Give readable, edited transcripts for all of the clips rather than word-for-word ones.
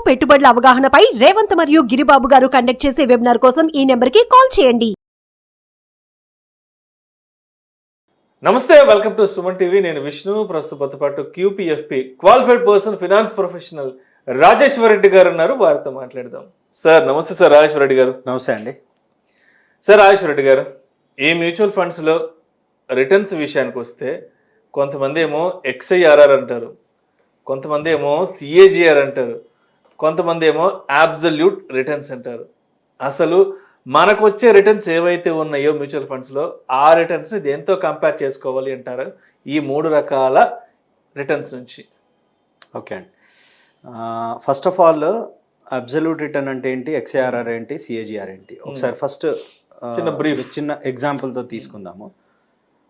పెట్టుబడుల అవగాహనపై రేవంత్ మరియు గిరిబాబు గారు కండక్ట్ చేసే వెబినార్ కోసం ఈ నెంబర్కి కాల్ చేయండి. నమస్తే, వెల్కమ్ టు సుమన్ టీవీ. నేను విష్ణు. ప్రస్తుతంతో పాటు QPFP qualified person finance professional Rajeshwara Reddy garu ఉన్నారు. వారితో మాట్లాడదాం. సార్ నమస్తే. సార్ రాజేశ్వర రెడ్డి గారు. నమస్తే అండి. సార్ రాజేశ్వర రెడ్డి గారు, ఈ మ్యూచువల్ ఫండ్స్లో రిటర్న్స్ విషయానికి వస్తే కొంతమంది ఏమో XIRR అంటారు, కొంతమంది ఏమో CAGR అంటారు, కొంతమంది ఏమో అబ్సల్యూట్ రిటర్న్స్ అంటారు. అసలు మనకు వచ్చే రిటర్న్స్ ఏవైతే ఉన్నాయో మ్యూచువల్ ఫండ్స్లో ఆ రిటర్న్స్ని దేంతో కంపేర్ చేసుకోవాలి అంటారు ఈ మూడు రకాల రిటర్న్స్ నుంచి? ఓకే అండి. First of all absolute return అంటే ఏంటి, XIRR ఏంటి, CAGR ఏంటి, ఒకసారి ఫస్ట్ చిన్న ఎగ్జాంపుల్తో తీసుకుందాము.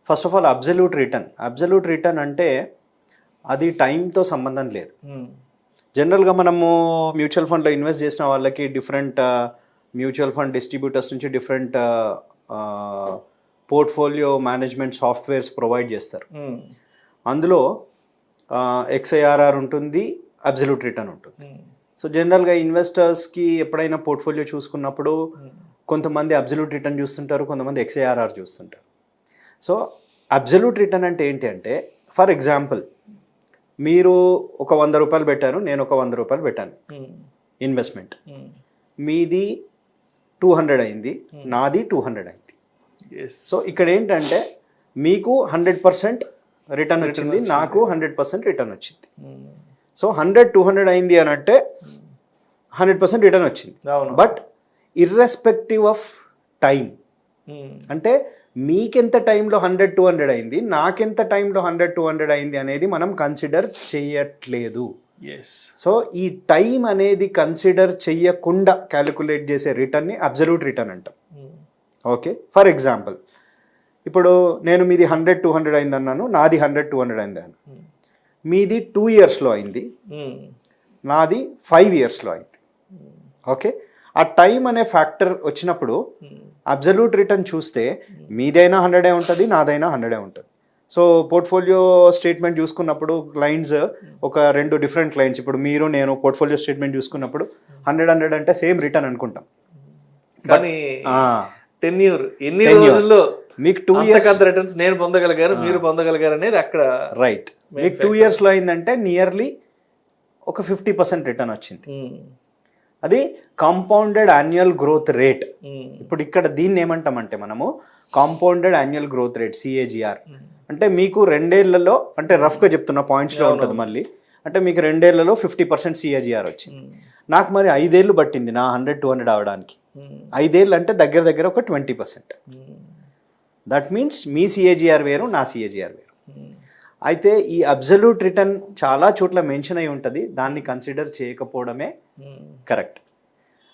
First of all absolute return అంటే అది టైంతో సంబంధం లేదు. జనరల్గా మనము మ్యూచువల్ ఫండ్లో ఇన్వెస్ట్ చేసిన వాళ్ళకి డిఫరెంట్ మ్యూచువల్ ఫండ్ డిస్ట్రిబ్యూటర్స్ నుంచి different portfolio management softwares provide చేస్తారు. అందులో XIRR ఉంటుంది, అబ్సల్యూట్ రిటర్న్ ఉంటుంది. సో జనరల్గా ఇన్వెస్టర్స్కి ఎప్పుడైనా పోర్ట్ఫోలియో చూసుకున్నప్పుడు కొంతమంది అబ్సల్యూట్ రిటర్న్ చూస్తుంటారు, కొంతమంది XIRR చూస్తుంటారు. సో అబ్సల్యూట్ రిటర్న్ అంటే ఏంటి అంటే, ఫర్ ఎగ్జాంపుల్ మీరు ఒక 100 రూపాయలు పెట్టారు, నేను ఒక 100 రూపాయలు పెట్టాను ఇన్వెస్ట్మెంట్. మీది 200 అయింది, నాది 200 అయింది. సో ఇక్కడ ఏంటంటే మీకు 100% రిటర్న్ వచ్చింది, నాకు 100% రిటర్న్ వచ్చింది. సో 100-200 అయింది అని అంటే 100% రిటర్న్ వచ్చింది. బట్ ఇర్రెస్పెక్టివ్ ఆఫ్ టైం, అంటే మీకెంత టైంలో 100-200 అయింది, నాకెంత టైంలో 100-200 అయింది అనేది మనం కన్సిడర్ చేయట్లేదు. సో ఈ టైం అనేది కన్సిడర్ చెయ్యకుండా క్యాలిక్యులేట్ చేసే రిటర్న్ని అబ్సల్యూట్ రిటర్న్ అంటాం. ఓకే, ఫర్ ఎగ్జాంపుల్ ఇప్పుడు నేను మీది 100-200 అయింది అన్నాను, నాది 100-200 అయింది అన్నాను. మీది 2 yearsలో అయింది, నాది 5 yearsలో అయింది. ఓకే, ఆ టైం అనే ఫ్యాక్టర్ వచ్చినప్పుడు అబ్సల్యూట్ రిటర్న్ చూస్తే మీదైనా 100 ఉంటుంది, నాదైనా 100 ఉంటుంది. సో పోర్ట్ఫోలియో స్టేట్మెంట్ చూసుకున్నప్పుడు క్లయింట్స్ ఒక 2 డిఫరెంట్ క్లయింట్స్, ఇప్పుడు మీరు నేను పోర్ట్ఫోలియో స్టేట్మెంట్ చూసుకున్నప్పుడు 100 అంటే సేమ్ రిటర్న్ అనుకుంటాం. కానీ ఎన్ని రోజుల్లో మీకు 2 years రిటర్న్స్ నేను పొందగలిగాను, మీరు పొందగలిగారు అనేది అక్కడ రైట్. మీకు 2 yearsలో అయిందంటే నియర్లీ ఒక 50% రిటర్న్ వచ్చింది. అది కాంపౌండెడ్ యాన్యువల్ గ్రోత్ రేట్. ఇప్పుడు ఇక్కడ దీన్ని ఏమంటామంటే మనము compounded annual growth rate, CAGR. అంటే మీకు 2 ఏళ్లలో, అంటే రఫ్గా చెప్తున్న పాయింట్స్లో ఉంటుంది మళ్ళీ, అంటే మీకు 2 ఏళ్లలో 50% CAGR వచ్చింది. నాకు మరి 5 ఏళ్ళు పట్టింది నా 100-200 అవడానికి. 5 ఏళ్ళు అంటే దగ్గర దగ్గర ఒక 20%. దట్ మీన్స్ మీ CAGR వేరు, నా CAGR వేరు. అయితే ఈ అబ్సల్యూట్ రిటర్న్ చాలా చోట్ల మెన్షన్ అయి ఉంటుంది, దాన్ని కన్సిడర్ చేయకపోవడమే కరెక్ట్.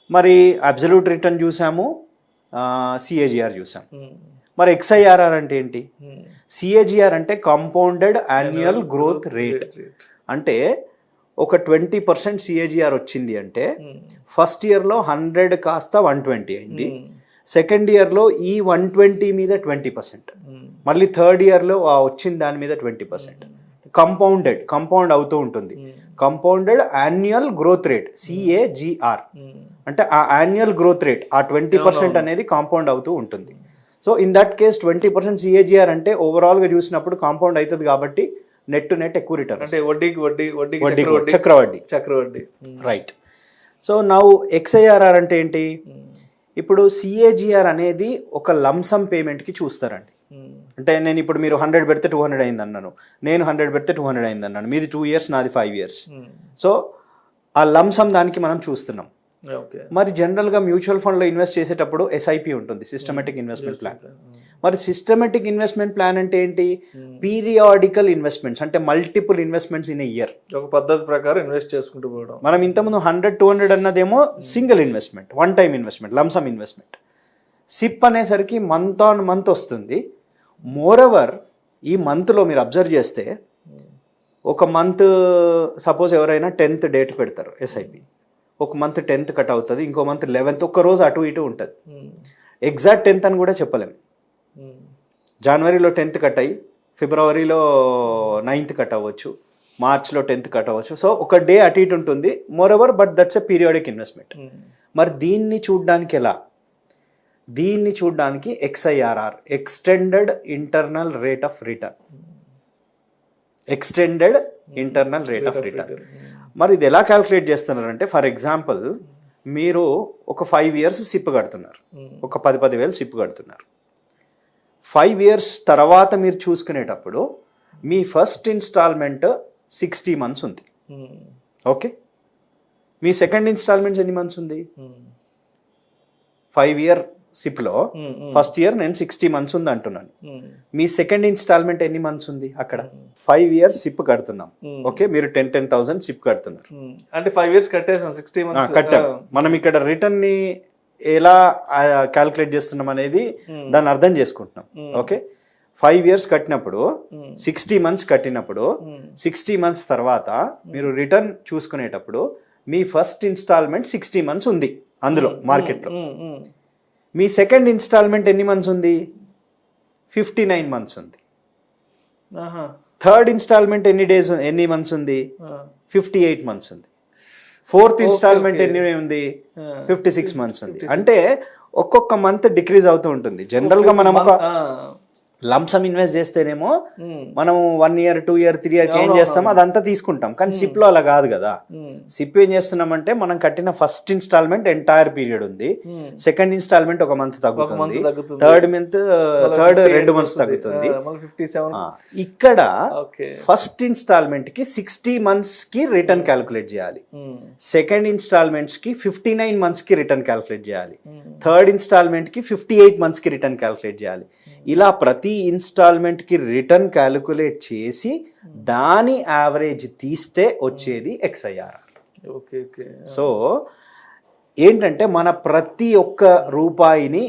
మరి అబ్సల్యూట్ రిటర్న్ చూసాము, CAGR చూసాము. మరి XIRR అంటే ఏంటి? CAGR అంటే కాంపౌండెడ్ యాన్యువల్ గ్రోత్ రేట్. అంటే ఒక 20% CAGR వచ్చింది అంటే ఫస్ట్ ఇయర్లో 100 కాస్త 120 అయింది, సెకండ్ ఇయర్లో ఈ 120 మీద 20%, మళ్ళీ థర్డ్ ఇయర్లో వచ్చిన దాని మీద 20%. కాంపౌండ్ అవుతూ ఉంటుంది. Compounded annual growth rate, CAGR. అంటే ఆ యాన్యువల్ గ్రోత్ రేట్, ఆ 20% అనేది కాంపౌండ్ అవుతూ ఉంటుంది. So in that case 20% CAGR అంటే ఓవరాల్గా చూసినప్పుడు కాంపౌండ్ అవుతుంది కాబట్టి నెట్ టు నెట్ ఎక్కువ రిటర్న్, అంటే చక్రవడ్డీ. రైట్. సో నౌ XIRR అంటే ఏంటి? ఇప్పుడు CAGR అనేది ఒక లంసమ్ పేమెంట్కి చూస్తారండి. అంటే నేను ఇప్పుడు మీరు 100 పెడితే 200 అయింది అన్నాను, నేను 100 పెడితే 200 అయింది అన్నాను. మీది 2 years, నాది 5 years. సో ఆ లంసమ్ దానికి మనం చూస్తున్నాం. మరి జనరల్గా మ్యూచువల్ ఫండ్లో ఇన్వెస్ట్ చేసేటప్పుడు SIP ఉంటుంది, సిస్టమేటిక్ ఇన్వెస్ట్మెంట్ ప్లాన్. మరి సిస్టమేటిక్ ఇన్వెస్ట్మెంట్ ప్లాన్ అంటే ఏంటి? పీరియాడికల్ ఇన్వెస్ట్మెంట్స్, అంటే multiple investments in a year, ఒక పద్ధతి ప్రకారం ఇన్వెస్ట్ చేసుకుంటూ పోవడం. మనం ఇంతకుముందు 100-200 అన్నదేమో single investment, one time investment, lumpsum investment. SIP అనేసరికి మంత్ ఆన్ మంత్ వస్తుంది. మోరోవర్ ఈ మంత్లో మీరు అబ్జర్వ్ చేస్తే ఒక మంత్ సపోజ్ ఎవరైనా 10th డేట్ పెడతారు SIP, ఒక మంత్ 10th కట్ అవుతుంది, ఇంకో మంత్ 11th, ఒక్క రోజు అటు ఇటు ఉంటుంది. ఎగ్జాక్ట్ 10th అని కూడా చెప్పలేము. జనవరిలో 10th కట్ అయ్యి ఫిబ్రవరిలో 9th కట్ అవ్వచ్చు, మార్చ్లో 10th కట్ అవ్వచ్చు. సో ఒక డే అటు ఇటు ఉంటుంది. More over but that's a periodic investment. మరి దీన్ని చూడడానికి ఎలా? దీన్ని చూడడానికి XIRR, extended internal rate of return. Extended internal rate of return. మరి ఇది ఎలా క్యాల్కులేట్ చేస్తున్నారంటే, ఫర్ ఎగ్జాంపుల్ మీరు ఒక 5 years సిప్ కడుతున్నారు, ఒక 10,000 సిప్ కడుతున్నారు. 5 years తర్వాత మీరు చూసుకునేటప్పుడు మీ ఫస్ట్ ఇన్స్టాల్మెంట్ 60 months ఉంది. ఓకే, మీ సెకండ్ ఇన్స్టాల్మెంట్స్ ఎన్ని మంత్స్ ఉంది? 5 year సిప్లో ఫస్ట్ ఇయర్ నేను 60 months ఉంది అంటున్నాను. మీ సెకండ్ ఇన్స్టాల్మెంట్ ఎన్ని మంత్స్ ఉంది? అక్కడ 5 years సిప్ కడుతున్నాం. ఓకే, మీరు 10,000 సిప్ కడుతున్నారు అంటే 5 years కట్టేసాం, 60 months కట్టాం. మనం ఇక్కడ రిటర్న్ ని ఎలా క్యాల్కులేట్ చేస్తున్నాం అనేది దాన్ని అర్థం చేసుకుంటున్నాం. ఓకే, 5 years కట్టినప్పుడు 60 months కట్టినప్పుడు 60 months తర్వాత మీరు రిటర్న్ చూసుకునేటప్పుడు మీ ఫస్ట్ ఇన్స్టాల్మెంట్ 60 months ఉంది అందులో మార్కెట్లో. మీ సెకండ్ ఇన్స్టాల్మెంట్ ఎన్ని మంత్స్ ఉంది? 59 months ఉంది. థర్డ్ ఇన్స్టాల్మెంట్ ఎన్ని మంత్స్ ఉంది? 58 months ఉంది. ఫోర్త్ ఇన్స్టాల్మెంట్ ఎన్ని ఉంది? 56 months ఉంది. అంటే ఒక్కొక్క మంత్ డిక్రీజ్ అవుతూ ఉంటుంది. జనరల్ గా మనం ఒక లంసమ్ ఇన్వెస్ట్ చేస్తేనేమో మనం 1 year 2 year 3 year ఏం చేస్తామో అదంతా తీసుకుంటాం. కానీ సిప్ లో అలా కాదు కదా. సిప్ ఏం చేస్తున్నామంటే మనం కట్టిన ఫస్ట్ ఇన్స్టాల్మెంట్ ఎంటైర్ పీరియడ్ ఉంది, సెకండ్ ఇన్స్టాల్మెంట్ ఒక మంత్ తగ్గుతుంది, థర్డ్ 2 months తగ్గుతుంది. ఇక్కడ ఫస్ట్ ఇన్స్టాల్మెంట్ కి 60 months కి రిటర్న్ క్యాల్కులేట్ చేయాలి, సెకండ్ ఇన్స్టాల్మెంట్స్ కి 59 months కి రిటర్న్ క్యాల్కులేట్ చేయాలి, థర్డ్ ఇన్స్టాల్మెంట్ కి 58 months కి రిటర్న్ క్యాల్కులేట్ చేయాలి. ఇలా ప్రతి ఇన్స్టాల్మెంట్ కి రిటర్న్ క్యాలిక్యులేట్ చేసి దాని యావరేజ్ తీస్తే వచ్చేది XIRR. సో ఏంటంటే మన ప్రతి ఒక్క రూపాయిని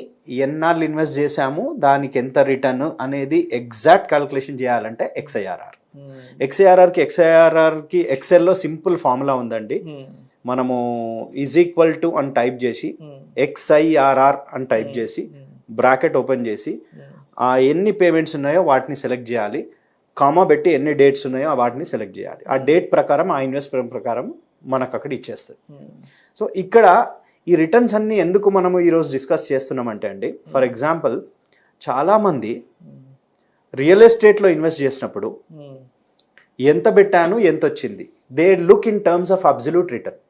ఎన్నాళ్ళు ఇన్వెస్ట్ చేశాము, దానికి ఎంత రిటర్న్ అనేది ఎగ్జాక్ట్ క్యాలిక్యులేషన్ చేయాలంటే XIRR. XIRR కి ఎక్సెల్లో సింపుల్ ఫార్ములా ఉందండి. మనము = అని టైప్ చేసి XIRR అని టైప్ చేసి బ్రాకెట్ ఓపెన్ చేసి ఆ ఎన్ని పేమెంట్స్ ఉన్నాయో వాటిని సెలెక్ట్ చేయాలి, కామా పెట్టి ఎన్ని డేట్స్ ఉన్నాయో వాటిని సెలెక్ట్ చేయాలి. ఆ డేట్ ప్రకారం ఆ ఇన్వెస్ట్మెంట్ ప్రకారం మనకు అక్కడ ఇచ్చేస్తుంది. సో ఇక్కడ ఈ రిటర్న్స్ అన్ని ఎందుకు మనము ఈరోజు డిస్కస్ చేస్తున్నామంటే అండి, ఫర్ ఎగ్జాంపుల్ చాలామంది రియల్ ఎస్టేట్లో ఇన్వెస్ట్ చేసినప్పుడు ఎంత పెట్టాను ఎంత వచ్చింది, they look in terms of absolute return.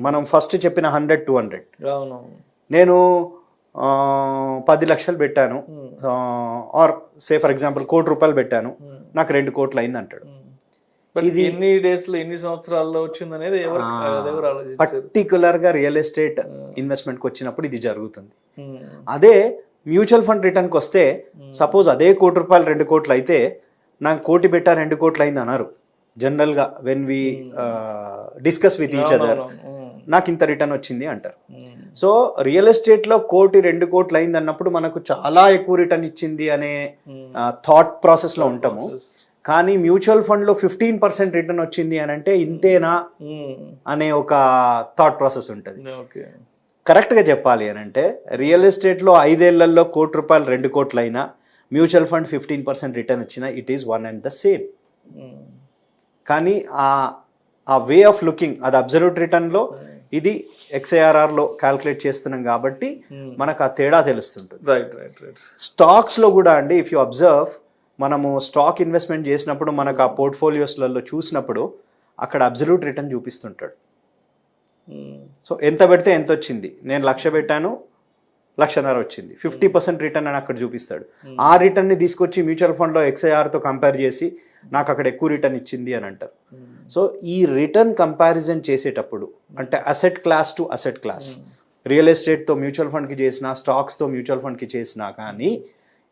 మనం ఫస్ట్ చెప్పిన 100-200, నేను 10 లక్షలు పెట్టాను, ఆర్ సే ఫర్ ఎగ్జాంపుల్ 1 కోటి రూపాయలు పెట్టాను, నాకు 2 కోట్లు అయింది అంటాడు. ఇది ఎన్ని డేస్ లో ఎన్ని సంవత్సరాల్లో వచ్చింది అనేది పర్టికులర్ గా రియల్ ఎస్టేట్ ఇన్వెస్ట్మెంట్ కి వచ్చినప్పుడు ఇది జరుగుతుంది. అదే మ్యూచువల్ ఫండ్ రిటర్న్ కి వస్తే సపోజ్ అదే 1 కోటి రూపాయలు 2 కోట్లు అయితే నాకు 1 కోటి పెట్టా 2 కోట్లు అయింది అన్నారు. జనరల్ గా when we discuss with each other నాకు ఇంత రిటర్న్ వచ్చింది అంటారు. సో రియల్ ఎస్టేట్ లో 1 కోటి 2 కోట్లు అయింది అన్నప్పుడు మనకు చాలా ఎక్కువ రిటర్న్ ఇచ్చింది అనే థాట్ ప్రాసెస్ లో ఉంటాము. కానీ మ్యూచువల్ ఫండ్ లో 15% రిటర్న్ వచ్చింది అని అంటే ఇంతేనా అనే ఒక థాట్ ప్రాసెస్ ఉంటుంది. కరెక్ట్ గా చెప్పాలి అని అంటే రియల్ ఎస్టేట్ లో 5 ఏళ్లలో 1 కోటి రూపాయలు 2 కోట్లు అయినా, మ్యూచువల్ ఫండ్ 15% రిటర్న్ వచ్చినా it is one and the same. కానీ ఆ వే ఆఫ్ లుకింగ్ అది అబ్సల్యూట్ రిటర్న్ లో, ఇది XIRR లో క్యాల్కులేట్ చేస్తున్నాం కాబట్టి మనకు ఆ తేడా తెలుస్తుంటుంది. స్టాక్స్ లో కూడా అండి, ఇఫ్ యూ అబ్జర్వ్, మనము స్టాక్ ఇన్వెస్ట్మెంట్ చేసినప్పుడు మనకు ఆ పోర్ట్ఫోలియోస్లలో చూసినప్పుడు అక్కడ అబ్సల్యూట్ రిటర్న్ చూపిస్తుంటాడు. సో ఎంత పెడితే ఎంత వచ్చింది, నేను 1,00,000 పెట్టాను 1,50,000 వచ్చింది, 50% రిటర్న్ అని అక్కడ చూపిస్తాడు. ఆ రిటర్న్ ని తీసుకొచ్చి మ్యూచువల్ ఫండ్ లో XIRR తో కంపేర్ చేసి నాకు అక్కడ ఎక్కువ రిటర్న్ ఇచ్చింది అని అంటారు. సో ఈ రిటర్న్ కంపారిజన్ చేసేటప్పుడు అంటే asset class to asset class, real ఎస్టేట్తో మ్యూచువల్ ఫండ్కి చేసినా, స్టాక్స్తో మ్యూచువల్ ఫండ్కి చేసినా కానీ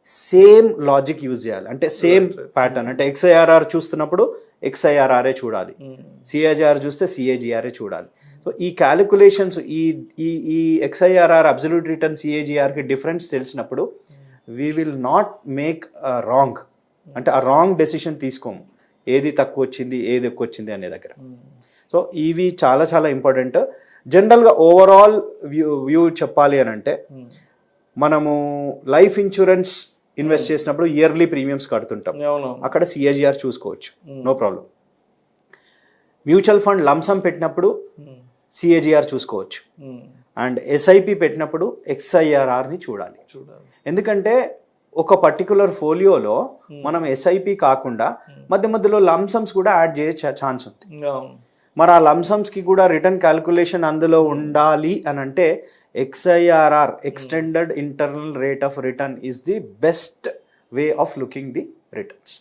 సేమ్ లాజిక్ యూజ్ చేయాలి. అంటే సేమ్ ప్యాటర్న్, అంటే XIRR చూస్తున్నప్పుడు XIRR చూడాలి, CAGR చూస్తే CAGR చూడాలి. సో ఈ క్యాలిక్యులేషన్స్, ఈ XIRR అబ్సల్యూట్ రిటర్న్ CAGRకి డిఫరెన్స్ తెలిసినప్పుడు we will not make wrong, అంటే ఆ రాంగ్ డెసిషన్ తీసుకోము, ఏది తక్కువ వచ్చింది ఏది ఎక్కువ వచ్చింది అనే దగ్గర. సో ఇవి చాలా చాలా ఇంపార్టెంట్. జనరల్గా ఓవరాల్ వ్యూ చెప్పాలి అని అంటే, మనము లైఫ్ ఇన్సూరెన్స్ ఇన్వెస్ట్ చేసినప్పుడు ఇయర్లీ ప్రీమియమ్స్ కడుతుంటాం, అక్కడ CAGR చూసుకోవచ్చు, no problem. Mutual fund lump sum పెట్టినప్పుడు సిఏజిఆర్ చూసుకోవచ్చు, అండ్ ఎస్ఐపి పెట్టినప్పుడు ఎక్స్ఐఆర్ఆర్ని చూడాలి. ఎందుకంటే ఒక పర్టికులర్ ఫోలియోలో మనం ఎస్ఐపి కాకుండా మధ్య మధ్యలో లంసమ్స్ కూడా యాడ్ చేసే ఛాన్స్ ఉంది. మరి ఆ లంసమ్స్కి కూడా రిటర్న్ క్యాల్కులేషన్ అందులో ఉండాలి అని అంటే XIRR, extended internal rate of return is the best way of looking the returns.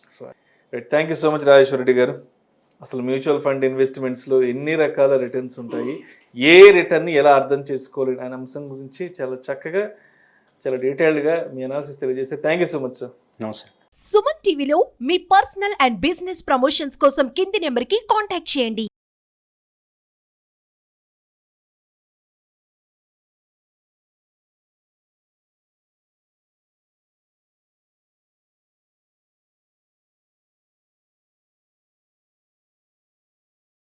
Thank you so much Rajeshwara Reddy garu. అసలు మ్యూచువల్ ఫండ్ ఇన్వెస్ట్మెంట్స్లో ఎన్ని రకాల రిటర్న్స్ ఉంటాయి, ఏ రిటర్న్ని ఎలా అర్థం చేసుకోవాలి అనే అంశం గురించి చాలా చక్కగా, చాలా డీటెయిల్డ్గా మీ అనాలిసిస్ తెలియజేస్తే thank you so much sir. నమస్తే. సుమన్ టీవీలో మీ పర్సనల్ అండ్ బిజినెస్ ప్రమోషన్స్ కోసం కింది నెంబర్కి కాంటాక్ట్ చేయండి.